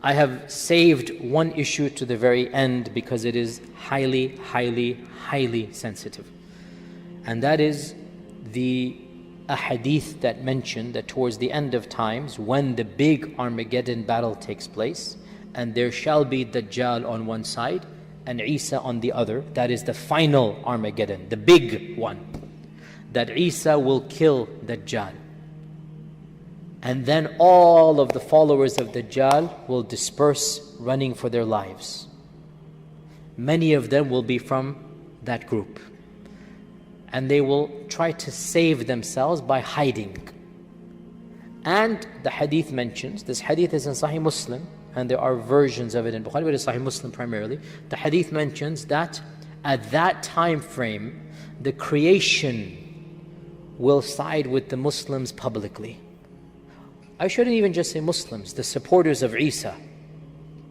I have saved one issue to the very end because it is highly, highly, highly sensitive. And that is a hadith that mentioned that towards the end of times, when the big Armageddon battle takes place, and there shall be Dajjal on one side and Isa on the other, that is the final Armageddon, the big one, that Isa will kill Dajjal. And then all of the followers of Dajjal will disperse running for their lives. Many of them will be from that group. And they will try to save themselves by hiding. And the hadith mentions, this hadith is in Sahih Muslim, and there are versions of it in Bukhari, but it's Sahih Muslim primarily. The hadith mentions that at that time frame, the creation will side with the Muslims publicly. I shouldn't even just say Muslims, the supporters of Isa,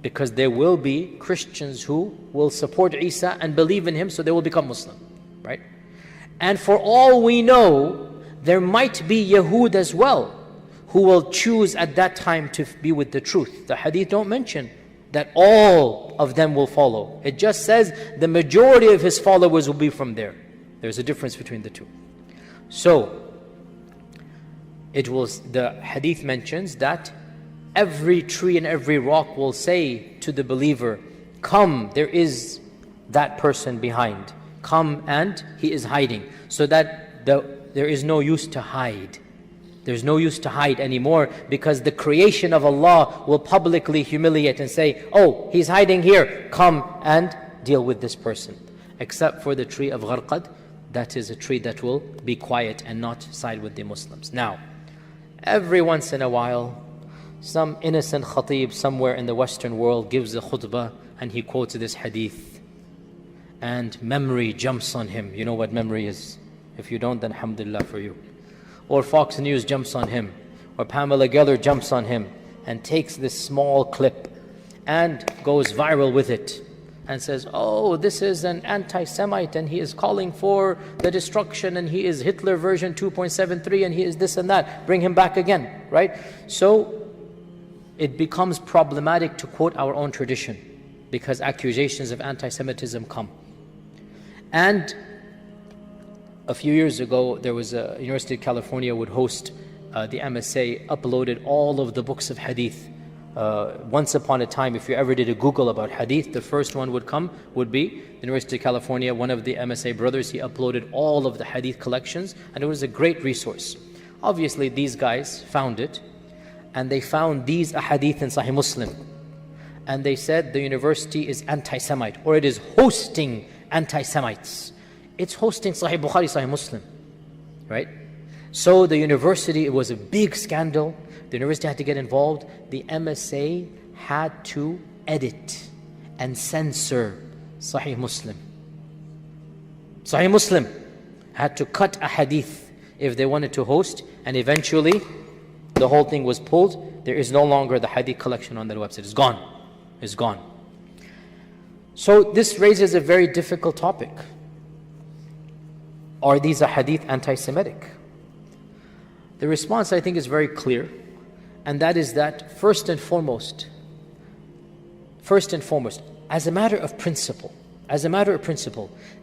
because there will be Christians who will support Isa and believe in him, so they will become Muslim, right? And for all we know, there might be Yahud as well, who will choose at that time to be with the truth. The hadith don't mention that all of them will follow. It just says the majority of his followers will be from there. There's a difference between the two. So, the hadith mentions that every tree and every rock will say to the believer, come, there is that person behind. Come, and he is hiding. So that there is no use to hide. There's no use to hide anymore, because the creation of Allah will publicly humiliate and say, oh, he's hiding here, come and deal with this person. Except for the tree of Gharqad, that is a tree that will be quiet and not side with the Muslims. Now, every once in a while, some innocent khatib somewhere in the Western world gives a khutbah and he quotes this hadith. And memory jumps on him. You know what memory is. If you don't, then alhamdulillah for you. Or Fox News jumps on him. Or Pamela Geller jumps on him and takes this small clip and goes viral with it. And says, oh, this is an anti-Semite and he is calling for the destruction and he is Hitler version 2.73 and he is this and that. Bring him back again, right? So it becomes problematic to quote our own tradition because accusations of anti-Semitism come. And a few years ago, there was a University of California would host the MSA, uploaded all of the books of hadith. Once upon a time, if you ever did a Google about hadith, the first one would be the University of California. One of the MSA brothers, he uploaded all of the hadith collections, and it was a great resource. Obviously, these guys found it, and they found these ahadith in Sahih Muslim. And they said the university is anti-Semite, or it is hosting anti-Semites. It's hosting Sahih Bukhari, Sahih Muslim, right? So the university, it was a big scandal. The university had to get involved. The MSA had to edit and censor Sahih Muslim. Sahih Muslim had to cut a hadith if they wanted to host, and eventually the whole thing was pulled. There is no longer the hadith collection on their website. It's gone. It's gone. So this raises a very difficult topic. Are these ahadith anti-Semitic? The response, I think, is very clear. And that is that first and foremost, as a matter of principle,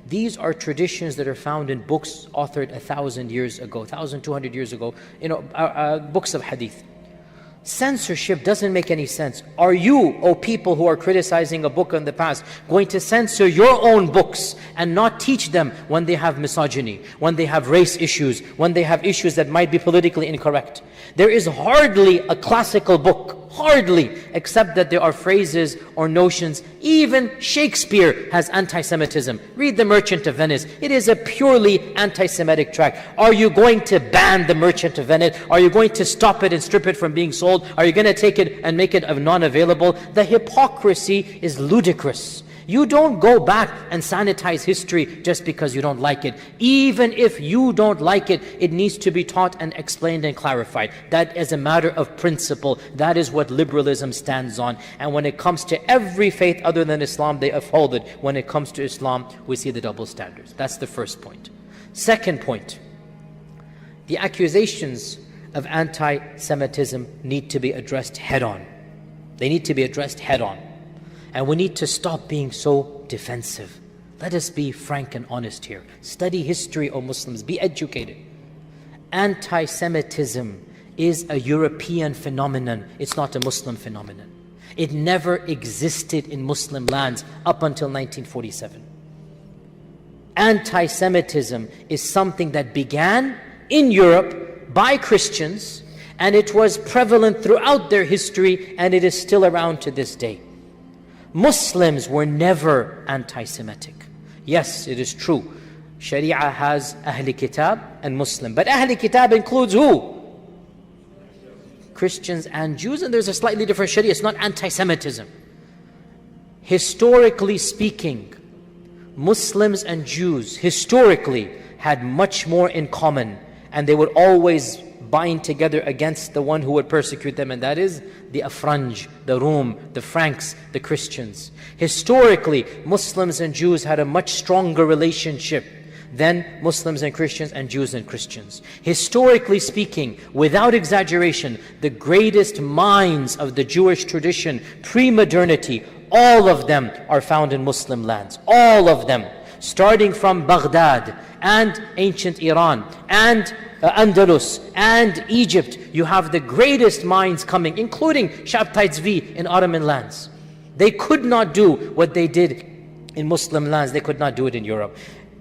these are traditions that are found in books authored 1,000 years ago, 1,200 years ago, books of hadith. Censorship doesn't make any sense. Are you, O people who are criticizing a book in the past, going to censor your own books and not teach them when they have misogyny, when they have race issues, when they have issues that might be politically incorrect? There is hardly a classical book, hardly, except that there are phrases or notions. Even Shakespeare has anti-Semitism. Read The Merchant of Venice. It is a purely anti-Semitic tract. Are you going to ban The Merchant of Venice? Are you going to stop it and strip it from being sold? Are you going to take it and make it non-available? The hypocrisy is ludicrous. You don't go back and sanitize history just because you don't like it. Even if you don't like it, it needs to be taught and explained and clarified. That is a matter of principle. That is what liberalism stands on. And when it comes to every faith other than Islam, they uphold it. When it comes to Islam, we see the double standards. That's the first point. Second point, the accusations of anti-Semitism need to be addressed head-on. They need to be addressed head on. And we need to stop being so defensive. Let us be frank and honest here. Study history, O Muslims. Be educated. Anti-Semitism is a European phenomenon. It's not a Muslim phenomenon. It never existed in Muslim lands up until 1947. Anti-Semitism is something that began in Europe by Christians, and it was prevalent throughout their history, and it is still around to this day. Muslims were never anti-Semitic. Yes, it is true. Sharia has Ahli Kitab and Muslim. But Ahli Kitab includes who? Christians and Jews, and there's a slightly different Sharia. It's not anti-Semitism. Historically speaking, Muslims and Jews historically had much more in common, and they would always bind together against the one who would persecute them, and that is the Afranj, the Rum, the Franks, the Christians. Historically, Muslims and Jews had a much stronger relationship than Muslims and Christians and Jews and Christians. Historically speaking, without exaggeration, the greatest minds of the Jewish tradition, pre-modernity, all of them are found in Muslim lands. All of them. Starting from Baghdad and ancient Iran and Andalus and Egypt, you have the greatest minds coming, including Shabtai Tzvi in Ottoman lands. They could not do what they did in Muslim lands. They could not do it in Europe.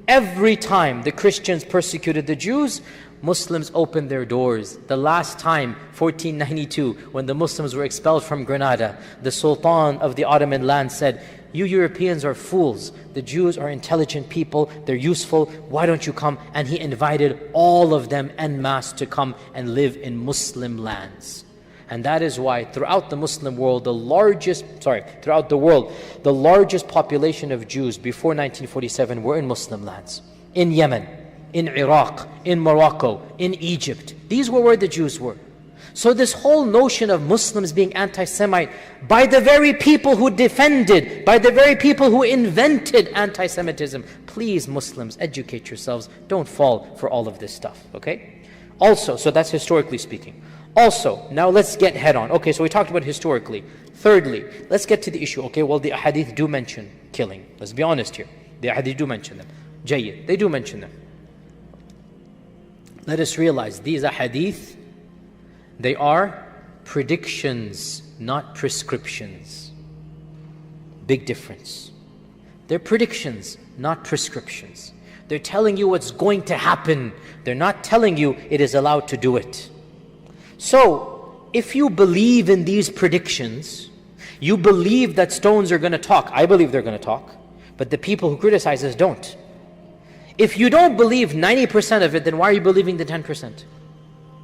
Every time the Christians persecuted the Jews, Muslims opened their doors. The last time, 1492, when the Muslims were expelled from Granada, the Sultan of the Ottoman land said, "You Europeans are fools. The Jews are intelligent people. They're useful. Why don't you come?" And he invited all of them en masse to come and live in Muslim lands. And that is why throughout the Muslim world, throughout the world, the largest population of Jews before 1947 were in Muslim lands. In Yemen, in Iraq, in Morocco, in Egypt. These were where the Jews were. So this whole notion of Muslims being anti-Semite, by the very people who defended, by the very people who invented anti-Semitism, please Muslims, educate yourselves. Don't fall for all of this stuff, okay? Also, so that's historically speaking. Also, now let's get head on. Okay, so we talked about historically. Thirdly, let's get to the issue. Okay, well the hadith do mention killing. Let's be honest here. The hadith do mention them. Jayyid, they do mention them. Let us realize these hadith, they are predictions, not prescriptions. Big difference. They're predictions, not prescriptions. They're telling you what's going to happen. They're not telling you it is allowed to do it. So, if you believe in these predictions, you believe that stones are going to talk. I believe they're going to talk. But the people who criticize us don't. If you don't believe 90% of it, then why are you believing the 10%?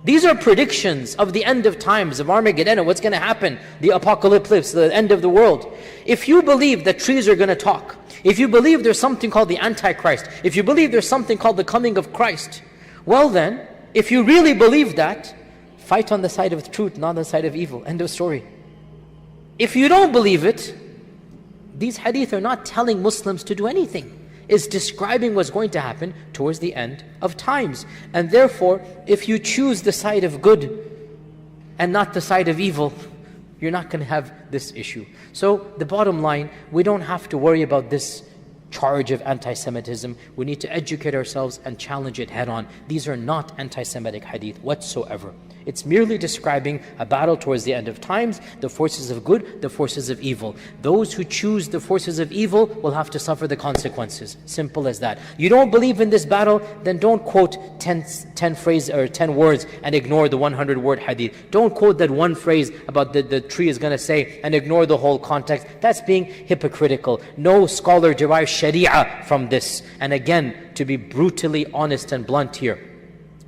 These are predictions of the end of times, of Armageddon, what's going to happen, the apocalypse, the end of the world. If you believe that trees are going to talk, if you believe there's something called the Antichrist, if you believe there's something called the coming of Christ, well then, if you really believe that, fight on the side of truth, not on the side of evil. End of story. If you don't believe it, these hadith are not telling Muslims to do anything. It's describing what's going to happen towards the end of times. And therefore, if you choose the side of good and not the side of evil, you're not going to have this issue. So the bottom line, we don't have to worry about this charge of anti-Semitism. We need to educate ourselves and challenge it head on. These are not anti-Semitic hadith whatsoever. It's merely describing a battle towards the end of times, the forces of good, the forces of evil. Those who choose the forces of evil will have to suffer the consequences. Simple as that. You don't believe in this battle, then don't quote 10 phrases or 10 words and ignore the 100-word hadith. Don't quote that one phrase about the tree is going to say and ignore the whole context. That's being hypocritical. No scholar derives sharia from this. And again, to be brutally honest and blunt here,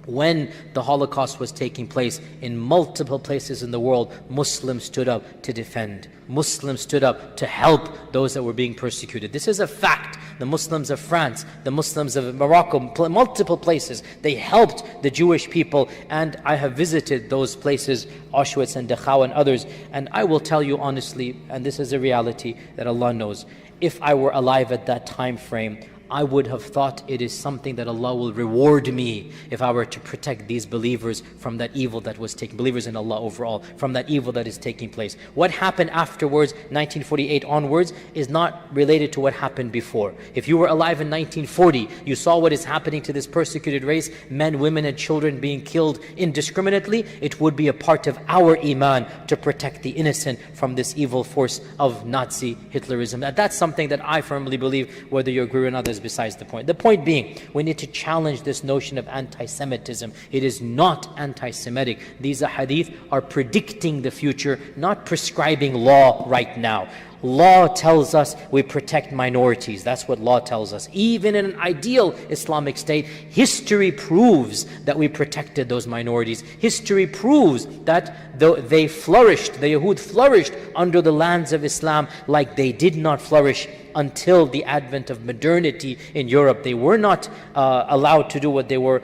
when the Holocaust was taking place in multiple places in the world, Muslims stood up to defend. Muslims stood up to help those that were being persecuted. This is a fact. The Muslims of France, the Muslims of Morocco, multiple places, they helped the Jewish people. And I have visited those places, Auschwitz and Dachau and others. And I will tell you honestly, and this is a reality that Allah knows, if I were alive at that time frame, I would have thought it is something that Allah will reward me if I were to protect these believers from that evil that was taking, believers in Allah overall, from that evil that is taking place. What happened afterwards, 1948 onwards, is not related to what happened before. If you were alive in 1940, you saw what is happening to this persecuted race, men, women and children being killed indiscriminately, it would be a part of our iman to protect the innocent from this evil force of Nazi Hitlerism. And that's something that I firmly believe, whether you agree or not, is besides the point. The point being, we need to challenge this notion of anti-Semitism. It is not anti-Semitic. These hadith are predicting the future, not prescribing law right now. Law tells us we protect minorities. That's what law tells us. Even in an ideal Islamic state, history proves that we protected those minorities. History proves that they flourished, the Yahud flourished under the lands of Islam like they did not flourish until the advent of modernity in Europe. They were not allowed to do what they were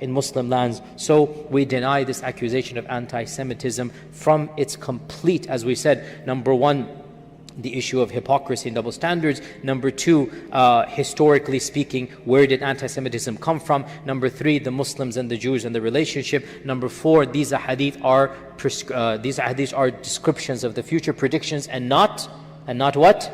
in Muslim lands. So we deny this accusation of anti-Semitism from its complete, as we said, number one, the issue of hypocrisy and double standards. Number two, historically speaking, where did anti-Semitism come from? Number three, the Muslims and the Jews and the relationship. Number four, these hadith are descriptions of the future, predictions, and not what?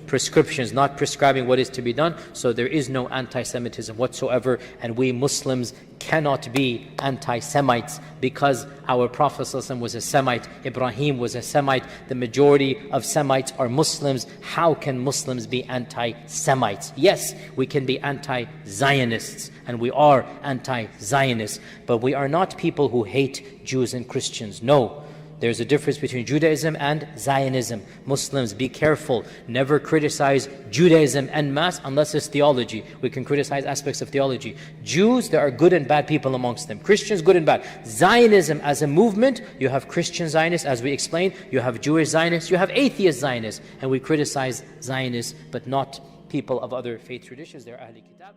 Prescriptions, not prescribing what is to be done. So there is no anti-Semitism whatsoever, and we Muslims cannot be anti-Semites because our Prophet ﷺ was a Semite, Ibrahim was a Semite, the majority of Semites are Muslims. How can Muslims be anti-Semites? Yes, we can be anti-Zionists, and we are anti-Zionists, but we are not people who hate Jews and Christians. No. There's a difference between Judaism and Zionism. Muslims, be careful. Never criticize Judaism en masse unless it's theology. We can criticize aspects of theology. Jews, there are good and bad people amongst them. Christians, good and bad. Zionism as a movement, you have Christian Zionists, as we explained. You have Jewish Zionists. You have atheist Zionists. And we criticize Zionists, but not people of other faith traditions. They're Ahl Kitab.